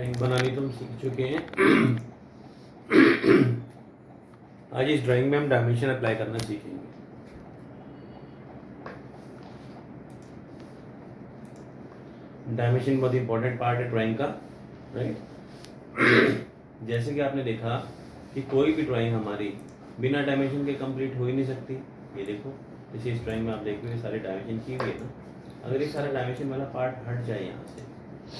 Drawing बनानी तो हम सीख चुके हैं। आज इस ड्राइंग में हम डायमेंशन अप्लाई करना सीखेंगे। डायमेंशन बहुत इंपॉर्टेंट पार्ट है ड्राइंग का, राइट। जैसे कि आपने देखा कि कोई भी ड्राइंग हमारी बिना डायमेंशन के कंप्लीट हो ही नहीं सकती। ये देखो, जैसे इस ड्राइंग में आप देख रहे हो सारे डायमेंशन की हुई है ना। अगर ये सारा डायमेंशन वाला पार्ट हट जाए यहाँ से,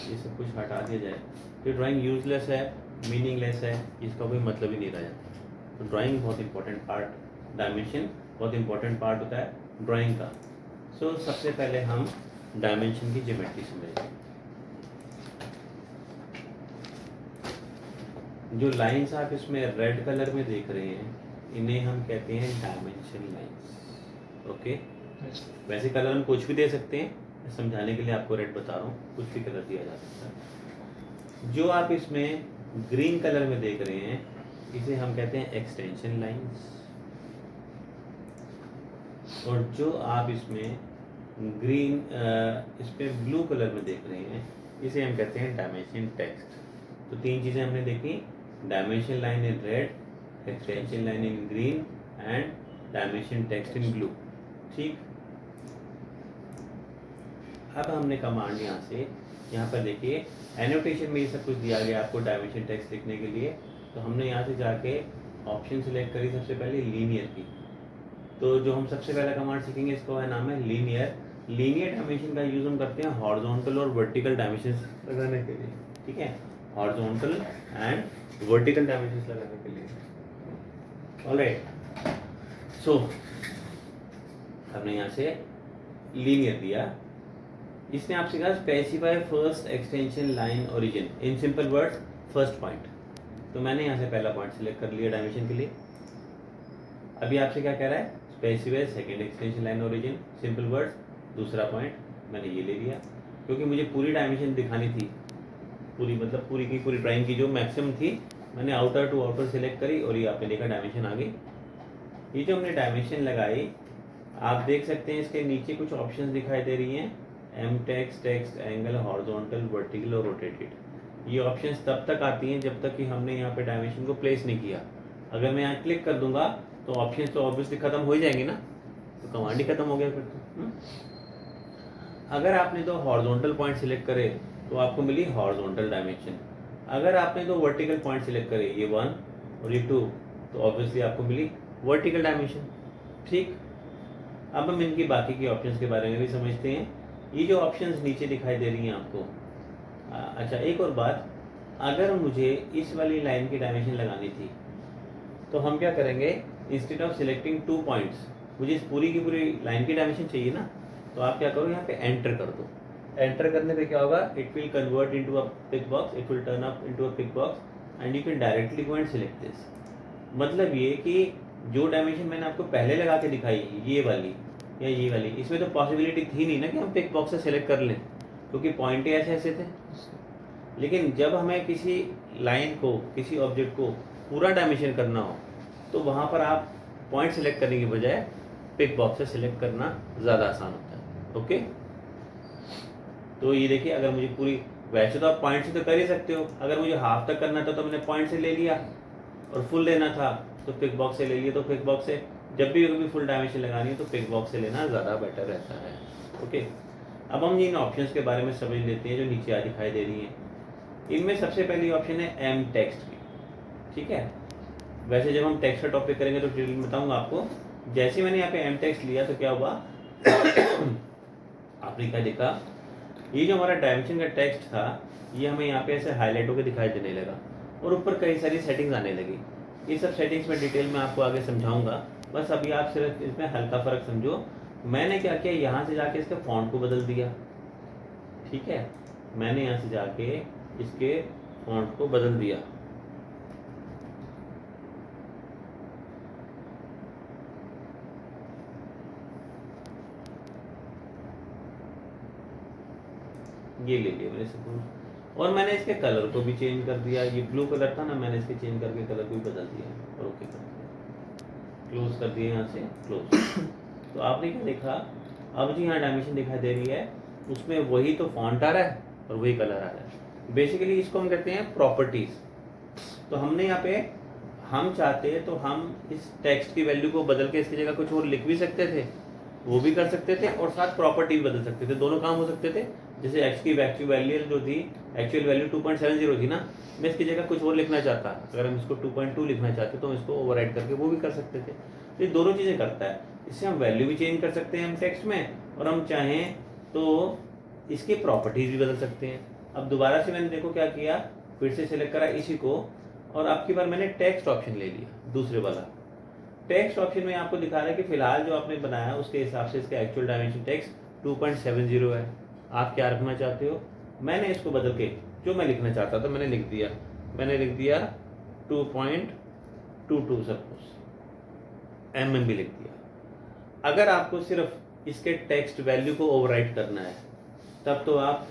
ये सब कुछ हटा दिया जाए, तो ड्राइंग यूजलेस है, मीनिंगलेस है, इसका कोई मतलब ही नहीं रह जाता। तो ड्राइंग बहुत इंपॉर्टेंट पार्ट, डायमेंशन बहुत इंपॉर्टेंट पार्ट होता है ड्राइंग का। सो सबसे पहले हम डायमेंशन की ज्योमेट्री समझेंगे। जो लाइंस आप इसमें रेड कलर में देख रहे हैं, इन्हें हम कहते हैं डायमेंशन लाइंस। ओके, वैसे कलर हम कुछ भी दे सकते हैं, समझाने के लिए आपको रेड बता रहा हूँ, कुछ भी कलर दिया जा सकता है। जो आप इसमें ग्रीन कलर में देख रहे हैं, इसे हम कहते हैं एक्सटेंशन लाइंस। और जो आप इसमें ग्रीन इस पे ब्लू कलर में देख रहे हैं, इसे हम कहते हैं डायमेंशन टेक्स्ट। तो तीन चीज़ें हमने देखी, dimension line in red, extension line in green and dimension text in blue. ठीक, अब हमने कमांड यहाँ पर देखिए, एनोटेशन में ये सब कुछ दिया गया आपको डायमेंशन टेक्स्ट लिखने के लिए। तो हमने यहाँ से जाके ऑप्शन सेलेक्ट करी सबसे पहले लीनियर की। तो जो हम सबसे पहला कमांड सीखेंगे, इसका नाम है लीनियर। लीनियर डायमेंशन का यूज हम करते हैं हॉरिजॉन्टल और वर्टिकल डायमेंशन लगाने के लिए। ठीक है, हॉरिजॉन्टल एंड वर्टिकल डायमेंशन लगाने के लिए। ऑलराइट, सो हमने यहाँ से लीनियर दिया। इसने आपसे कहा specify first extension line origin in simple words first point. तो मैंने यहाँ से पहला पॉइंट सिलेक्ट कर लिया डायमेंशन के लिए। अभी आपसे क्या कह रहा है, specify second extension line origin simple words दूसरा पॉइंट। मैंने ये ले लिया क्योंकि मुझे पूरी डायमेंशन दिखानी थी, पूरी मतलब पूरी की पूरी ड्राइंग की जो मैक्सिमम थी, मैंने आउटर टू आउटर सिलेक्ट करी और ये आपने देखा डायमेंशन आ गई। ये जो हमने डायमेंशन लगाई, आप देख सकते हैं इसके नीचे कुछ ऑप्शंस दिखाई दे रही हैं, M text, text, angle, horizontal, vertical और रोटेटेड। ये ऑप्शंस तब तक आती हैं जब तक कि हमने यहाँ पे डायमेंशन को प्लेस नहीं किया। अगर मैं यहाँ क्लिक कर दूंगा तो ऑप्शंस तो ऑब्वियसली खत्म हो ही जाएंगे ना, तो कमांड ही खत्म हो गया फिर तो। अगर आपने तो हॉरिजॉन्टल पॉइंट सिलेक्ट करे तो आपको मिली हॉरिजॉन्टल डायमेंशन। अगर आपने तो वर्टिकल पॉइंट सिलेक्ट करे, ये 1 और ये 2, तो ऑब्वियसली आपको मिली वर्टिकल डायमेंशन। ठीक, अब हम इनकी बाकी की ऑप्शंस के बारे में भी समझते हैं। ये जो ऑप्शंस नीचे दिखाई दे रही हैं आपको, अच्छा एक और बात, अगर मुझे इस वाली लाइन की डायमेंशन लगानी थी तो हम क्या करेंगे, इंस्टेड ऑफ सिलेक्टिंग 2 पॉइंट्स, मुझे इस पूरी की पूरी लाइन की डायमेंशन चाहिए ना, तो आप क्या करो, यहाँ पे एंटर कर दो। एंटर करने पे क्या होगा, it will convert into a pick box, it will turn up into a pick box and you can directly go and select this. मतलब ये कि जो डायमेंशन मैंने आपको पहले लगा के दिखाई, ये वाली या ये वाली, इसमें तो पॉसिबिलिटी थी नहीं ना कि हम पिक बॉक्स से सिलेक्ट कर लें, क्योंकि पॉइंट ही ऐसे ऐसे थे। लेकिन जब हमें किसी लाइन को, किसी ऑब्जेक्ट को पूरा डायमेंशन करना हो, तो वहाँ पर आप पॉइंट सिलेक्ट करने की बजाय पिक बॉक्स से सिलेक्ट करना ज़्यादा आसान होता है। ओके, तो ये देखिए, अगर मुझे पूरी, वैसे तो आप पॉइंट से तो कर ही सकते हो, अगर मुझे हाफ तक करना था तो मैंने पॉइंट से ले लिया, और फुल लेना था तो पिक बॉक्स से ले लिया। तो पिक बॉक्स से जब भी कभी फुल डायमेंशन लगानी है तो पिक बॉक्स से लेना ज़्यादा बेटर रहता है। ओके, अब हम इन ऑप्शंस के बारे में समझ लेते हैं जो नीचे आ दिखाई दे रही हैं। इनमें सबसे पहली ऑप्शन है एम टेक्स्ट की। ठीक है, वैसे जब हम टेक्स्ट का टॉपिक करेंगे तो डिटेल में बताऊंगा आपको। जैसे मैंने यहाँ पे एम टेक्स्ट लिया तो क्या हुआ, आपने क्या देखा, ये जो हमारा डायमेंशन का टेक्स्ट था, ये हमें यहाँ पे ऐसे हाईलाइट होकर दिखाई देने लगा और ऊपर कई सारी सेटिंग्स आने लगी। ये सब सेटिंग्स में डिटेल में आपको आगे समझाऊंगा, बस अभी आप सिर्फ इसमें हल्का फ़र्क समझो। मैंने क्या किया, यहाँ से जाके इसके फॉन्ट को बदल दिया। ठीक है, मैंने यहाँ से जाके इसके फॉन्ट को बदल दिया। ये ले लिया मैंने सपोज, और मैंने इसके कलर को भी चेंज कर दिया। ये ब्लू कलर था ना, मैंने इसके चेंज करके कलर को भी बदल दिया और ओके कर दिया, क्लोज कर दिया यहाँ से, क्लोज। तो आपने क्या देखा, अब जो यहाँ डायमेंशन दिखाई दे रही है, उसमें वही तो फॉन्ट आ रहा है और वही कलर आ रहा है। बेसिकली इसको हम कहते हैं प्रॉपर्टीज। तो हमने यहाँ पे हम चाहते हैं तो हम इस टेक्स्ट की वैल्यू को बदल के इसकी जगह कुछ और लिख भी सकते थे, वो भी कर सकते थे, और साथ प्रॉपर्टी भी बदल सकते थे, दोनों काम हो सकते थे। जैसे x की एक्चुअल वैल्यू जो थी, एक्चुअल वैल्यू 2.70 थी ना, मैं इसकी जगह कुछ और लिखना चाहता, अगर हम इसको 2.2 लिखना चाहते तो हम इसको ओवरराइड करके वो भी कर सकते थे। तो ये दोनों चीज़ें करता है, इससे हम वैल्यू भी चेंज कर सकते हैं हम टेक्स्ट में, और हम चाहें तो इसकी प्रॉपर्टीज भी बदल सकते हैं। अब दोबारा से मैंने देखो क्या किया, फिर से सिलेक्ट करा इसी को, और अब की बार मैंने टेक्स्ट ऑप्शन ले लिया, दूसरे वाला टेक्स्ट ऑप्शन में आपको दिखा रहा है कि फिलहाल जो आपने बनाया उसके हिसाब से इसका एक्चुअल डायमेंशन टेक्स्ट 2.70 है। आप क्या रखना चाहते हो? मैंने इसको बदल के जो मैं लिखना चाहता था मैंने लिख दिया, 2.22 सपोज, mm भी लिख दिया। अगर आपको सिर्फ इसके टेक्स्ट वैल्यू को ओवरराइट करना है तब तो आप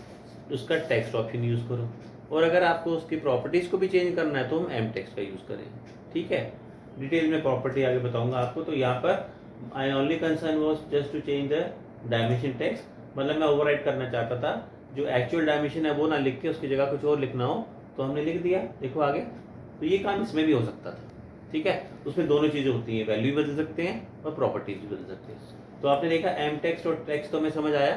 उसका टेक्स्ट ऑप्शन यूज़ करो, और अगर आपको उसकी प्रॉपर्टीज़ को भी चेंज करना है तो हम एम टेक्स्ट का यूज़ करें। ठीक है, डिटेल में प्रॉपर्टी आगे बताऊंगा आपको। तो यहाँ पर I only concern was just to change the dimension text, मतलब मैं ओवरराइट करना चाहता था, जो एक्चुअल डायमेंशन है वो ना लिख के उसकी जगह कुछ और लिखना हो तो हमने लिख दिया। देखो आगे, तो ये काम इसमें भी हो सकता था। ठीक है, उसमें दोनों चीज़ें होती हैं, वैल्यू भी बदल सकते हैं और प्रॉपर्टीज भी बदल सकते हैं। तो आपने देखा एम टेक्स्ट और टेक्स्ट तो हमें समझ आया।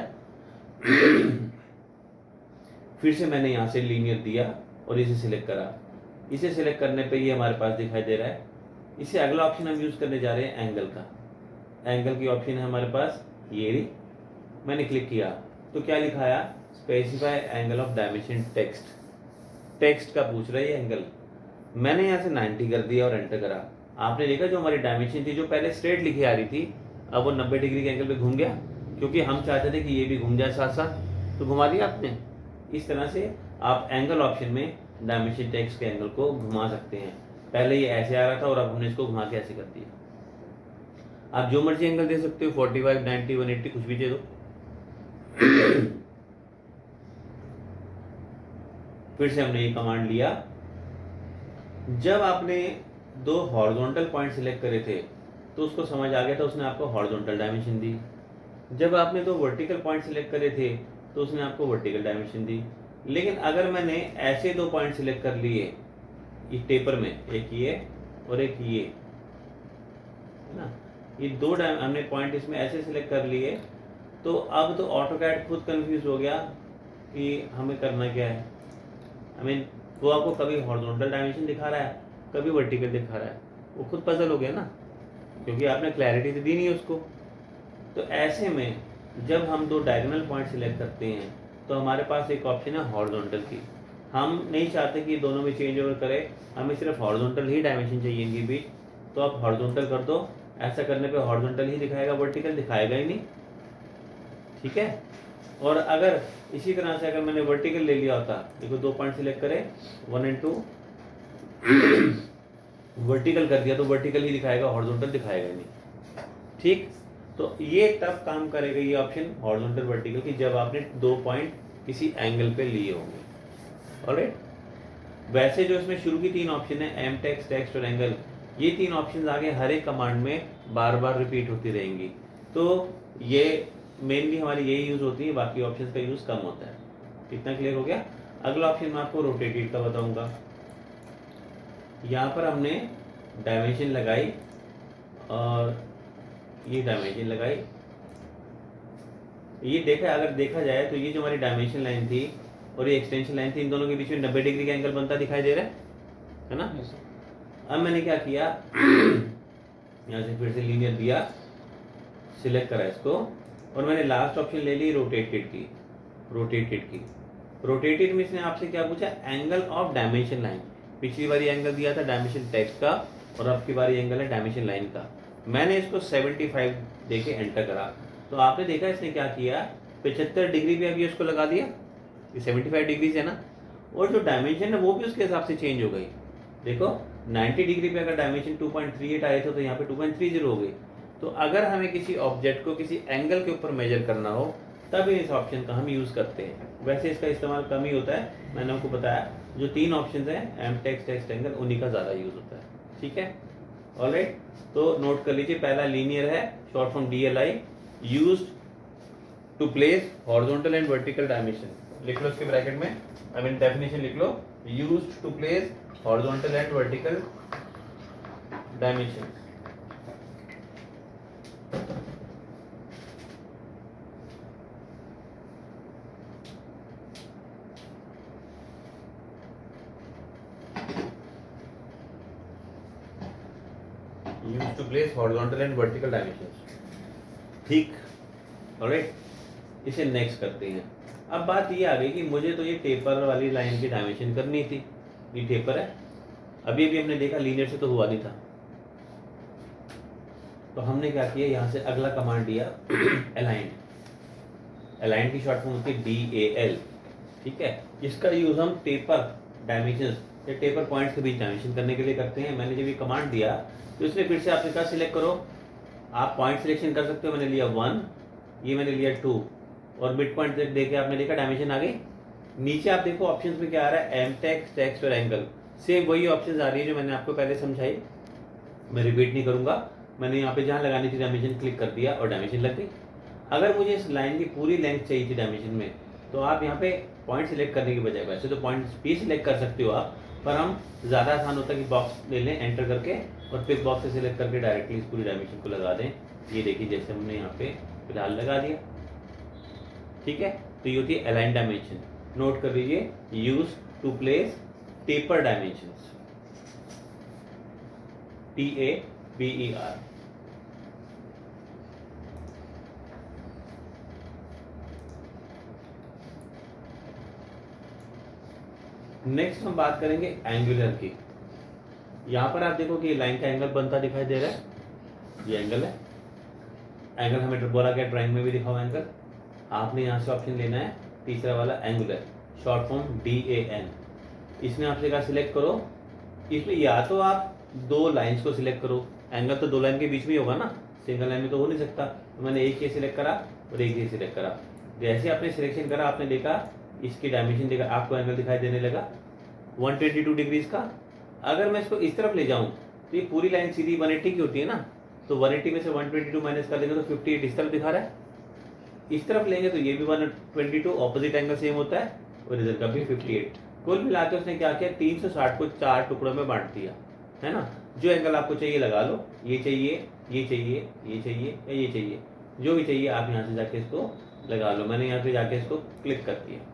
फिर से मैंने यहाँ से लीनियर दिया और इसे सिलेक्ट करा, इसे सिलेक्ट करने पे ये हमारे पास दिखाई दे रहा है। इससे अगला ऑप्शन हम यूज़ करने जा रहे हैं एंगल का। एंगल की ऑप्शन है हमारे पास ये रही, मैंने क्लिक किया तो क्या लिखाया, specify angle of dimension text. Text का पूछ रहा है ये एंगल, मैंने यहाँ से 90 कर दिया और एंटर करा। आपने देखा जो हमारी डायमेंशन थी जो पहले स्ट्रेट लिखी आ रही थी, अब वो 90 डिग्री के एंगल पे घूम गया, क्योंकि हम चाहते थे कि ये भी घूम जाए साथ साथ, तो घुमा दिया आपने। इस तरह से आप एंगल ऑप्शन में डायमेंशन टेक्स्ट के एंगल को घुमा सकते हैं। पहले ये ऐसे आ रहा था और अब हमने इसको घुमा के ऐसे कर दिया। आप जो मर्जी एंगल दे सकते हो, 45, 90, 180 कुछ भी दे दो। फिर से हमने ये कमांड लिया। जब आपने दो हॉरिजॉन्टल पॉइंट सिलेक्ट करे थे तो उसको समझ आ गया था, उसने आपको हॉरिजॉन्टल डायमेंशन दी। जब आपने दो वर्टिकल पॉइंट सिलेक्ट करे थे तो उसने आपको वर्टिकल डायमेंशन दी। लेकिन अगर मैंने ऐसे दो पॉइंट सिलेक्ट कर लिए इस टेपर में, एक ये और एक ये, है ना, ये दो हमने पॉइंट इसमें ऐसे सिलेक्ट कर लिए, तो अब तो ऑटोकैड खुद कंफ्यूज हो गया कि हमें करना क्या है। आई मीन वो आपको कभी हॉरिजॉन्टल डायमेंशन दिखा रहा है, कभी वर्टिकल दिखा रहा है, वो खुद पजल हो गया ना, क्योंकि आपने क्लैरिटी तो दी नहीं उसको। तो ऐसे में जब हम दो डायगोनल पॉइंट सिलेक्ट करते हैं तो हमारे पास एक ऑप्शन है हॉरिजॉन्टल की। हम नहीं चाहते कि दोनों में चेंज ओवर करे, हमें सिर्फ हॉरिजॉन्टल ही डायमेंशन चाहिए इनके बीच, तो आप हॉरिजॉन्टल कर दो। ऐसा करने पे हॉरिजॉन्टल ही दिखाएगा, वर्टिकल दिखाएगा ही नहीं। ठीक है, और अगर इसी तरह से अगर मैंने वर्टिकल ले लिया होता, देखो दो पॉइंट सिलेक्ट करें 1 और 2, वर्टिकल कर दिया तो वर्टिकल ही दिखाएगा, हॉरिजॉन्टल दिखाएगा ही नहीं। ठीक, तो ये तब काम करेगा ये ऑप्शन हॉरिजॉन्टल वर्टिकल की, जब आपने दो पॉइंट किसी एंगल पे लिए होंगे। ऑलराइट, वैसे जो इसमें शुरू की तीन ऑप्शन है एम टेक्स्ट, टेक्स्ट और एंगल, ये तीन ऑप्शन आगे हर एक कमांड में बार बार रिपीट होती रहेंगी। तो ये मेनली हमारी यही यूज होती है, बाकी ऑप्शंस का यूज कम होता है। कितना क्लियर हो गया? अगला ऑप्शन मैं आपको रोटेटेड का बताऊंगा। यहाँ पर हमने डायमेंशन लगाई और ये डायमेंशन लगाई, ये देखा, अगर देखा जाए तो ये जो हमारी डायमेंशन लाइन थी और ये एक्सटेंशन लाइन थी, इन दोनों के बीच में 90 डिग्री का एंगल बनता दिखाई दे रहा है ना। अब मैंने क्या किया, यहाँ से फिर से लीनियर दिया, सिलेक्ट करा इसको, और मैंने लास्ट ऑप्शन ले ली रोटेटेड की। रोटेटेड में इसने आपसे क्या पूछा, एंगल ऑफ डायमेंशन लाइन। पिछली बारी एंगल दिया था डायमेंशन टेक्स्ट का, और अब की बारी एंगल है डायमेंशन लाइन का। मैंने इसको 75 देके एंटर करा, तो आपने देखा इसने क्या किया, 75 डिग्री पे अभी उसको लगा दिया, ये 75 डिग्री है ना, और जो डायमेंशन है वो भी उसके हिसाब से चेंज हो गई। देखो 90 डिग्री पे अगर डायमेंशन 2.38 आए थे तो यहाँ पे 2.30 हो गई। तो अगर हमें किसी ऑब्जेक्ट को किसी एंगल के ऊपर मेजर करना हो तब इस ऑप्शन का हम यूज़ करते हैं। वैसे इसका इस्तेमाल कम ही होता है, मैंने आपको बताया जो तीन ऑप्शन हैं एम टेक्स्ट, टेक्स्ट, एंगल, उन्हीं का ज़्यादा यूज़ होता है। ठीक है, ऑलराइट, तो नोट कर लीजिए, पहला लीनियर है, short from DLI, used to place horizontal and vertical dimension लिख लो इसके ब्रैकेट में, आई मीन डेफिनेशन लिख लो, used to place horizontal and vertical dimension. Used to place horizontal and vertical dimension. ठीक, ऑलराइट, इसे नेक्स्ट करते हैं। अब बात ये आ गई कि मुझे तो ये टेपर वाली लाइन की डायमेंशन करनी थी, ये टेपर है, अभी अभी हमने देखा लीनियर से तो हुआ नहीं था, तो हमने क्या किया, यहाँ से अगला कमांड दिया अलाइंड। अलाइंड की शॉर्ट फॉर्म होती है DAL, ठीक है। इसका यूज हम टेपर डायमेंशन या टेपर पॉइंट्स के बीच डायमेंशन करने के लिए करते हैं। मैंने जब ये कमांड दिया तो इसमें फिर से आपने कहा सिलेक्ट करो, आप पॉइंट सिलेक्शन कर सकते हो। मैंने लिया 1, ये मैंने लिया 2 और मिड पॉइंट देके आपने देखा डायमेंशन आ गई। नीचे आप देखो ऑप्शंस में क्या आ रहा है, एम टेक्स, टेक्स्ट और एंगल, सेम वही ऑप्शंस आ रही है जो मैंने आपको पहले समझाई, मैं रिपीट नहीं करूंगा। मैंने यहाँ पे जहाँ लगानी थी डायमेंशन क्लिक कर दिया और डायमेंशन लग गई। अगर मुझे इस लाइन की पूरी लेंथ चाहिए थी डायमेंशन में, तो आप यहाँ पे पॉइंट सिलेक्ट करने की बजाय, वैसे तो पॉइंट भी सिलेक्ट कर सकते हो आप, पर हम ज़्यादा आसान होता है कि बॉक्स ले लें एंटर करके और पिक बॉक्स से सिलेक्ट करके डायरेक्टली इस पूरी डायमेंशन को लगा दें। ये देखिए जैसे हमने यहाँ पे फिलहाल लगा दिया, ठीक है। तो ये होती है अलाइन डायमेंशन। नोट कर लीजिए, use to place taper dimensions, TAPER। Next हम बात करेंगे एंगुलर की। यहाँ पर आप देखो कि ये लाइन का एंगल बनता दिखाई दे रहा है, ये एंगल है। एंगल हमें बोला गया ड्राइंग में भी दिखा हुआ एंगल। आपने यहाँ से ऑप्शन लेना है तीसरा वाला एंगुलर, शॉर्ट फॉर्म DAN। इसमें आपसे कहा सिलेक्ट करो, इसमें या तो आप दो लाइंस को सिलेक्ट करो, एंगल तो दो लाइन के बीच में ही होगा ना, सिंगल लाइन में तो हो नहीं सकता। तो मैंने एक ये सिलेक्ट करा और एक ये सिलेक्ट करा। जैसे आपने सिलेक्शन करा आपने देखा इसकी डायमेंशन देखा, आपको एंगल दिखाई देने लगा 122 डिग्रीज का। अगर मैं इसको इस तरफ ले जाऊं तो ये पूरी लाइन सीधी 180 की होती है ना, तो 180 में से 122 माइनस कर देंगे तो 58 इस तरफ दिखा रहा है। इस तरफ लेंगे तो ये भी 122, ऑपोजिट एंगल सेम होता है और रिजल्ट का भी 58। कुल मिला के उसने क्या किया, 360 को 4 टुकड़ों में बांट दिया, है ना। जो एंगल आपको चाहिए लगा लो, ये चाहिए, ये चाहिए, ये चाहिए या ये चाहिए, जो भी चाहिए आप यहाँ से जाके इसको लगा लो। मैंने यहाँ पे जाके इसको क्लिक कर दिया।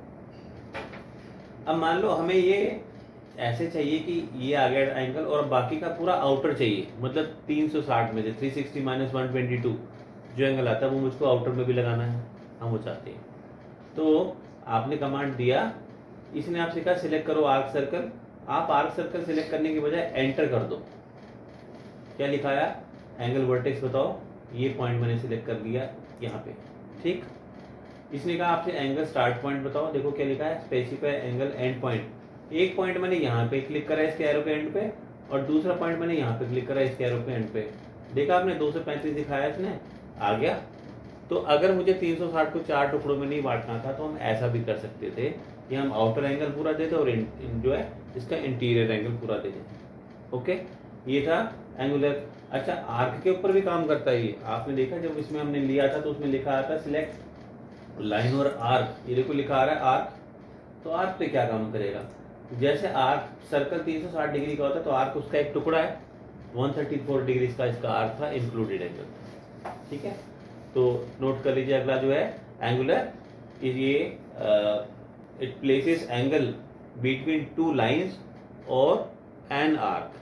अब मान लो हमें ये ऐसे चाहिए कि ये आ गया एंगल और बाकी का पूरा आउटर चाहिए, मतलब 360 में से 360 माइनस 122 जो एंगल आता है वो मुझको आउटर में भी लगाना है, हम वो चाहते हैं। तो आपने कमांड दिया, इसने आपसे कहा सिलेक्ट करो आर्क सर्कल। आप आर्क सर्कल सिलेक्ट करने के बजाय एंटर कर दो। क्या लिखा है, एंगल वर्टेक्स बताओ, ये पॉइंट मैंने सिलेक्ट कर लिया यहाँ पे, ठीक। इसने कहा आपसे एंगल स्टार्ट पॉइंट बताओ, देखो क्या लिखा है, स्पेसिफाई एंगल एंड पॉइंट। एक पॉइंट मैंने यहाँ पे क्लिक करा इसके एरो के एंड पे और दूसरा पॉइंट मैंने यहाँ पे क्लिक करा इसके एरो के एंड पे। देखा आपने 235 दिखाया इसने, आ गया। तो अगर मुझे 360 को 4 टुकड़ों में नहीं बांटना था तो हम ऐसा भी कर सकते थे कि हम आउटर एंगल पूरा दे दें और जो है इसका इंटीरियर एंगल पूरा दे दें। ओके, ये था एंगुलर। अच्छा, आर्क के ऊपर भी काम करता है ये। आपने देखा जब इसमें हमने लिया था तो उसमें लिखा आता सिलेक्ट लाइन और आर्क, ये देखो लिखा आ रहा है आर्क। तो आर्क पे क्या काम करेगा, जैसे आर्क सर्कल 360 डिग्री का होता है तो आर्क उसका एक टुकड़ा है, 134 डिग्री का इसका आर्क था इंक्लूडेड एंगल, ठीक है। तो नोट कर लीजिए अगला जो है एंगुलर, ये it places angle between two lines और एन आर्क।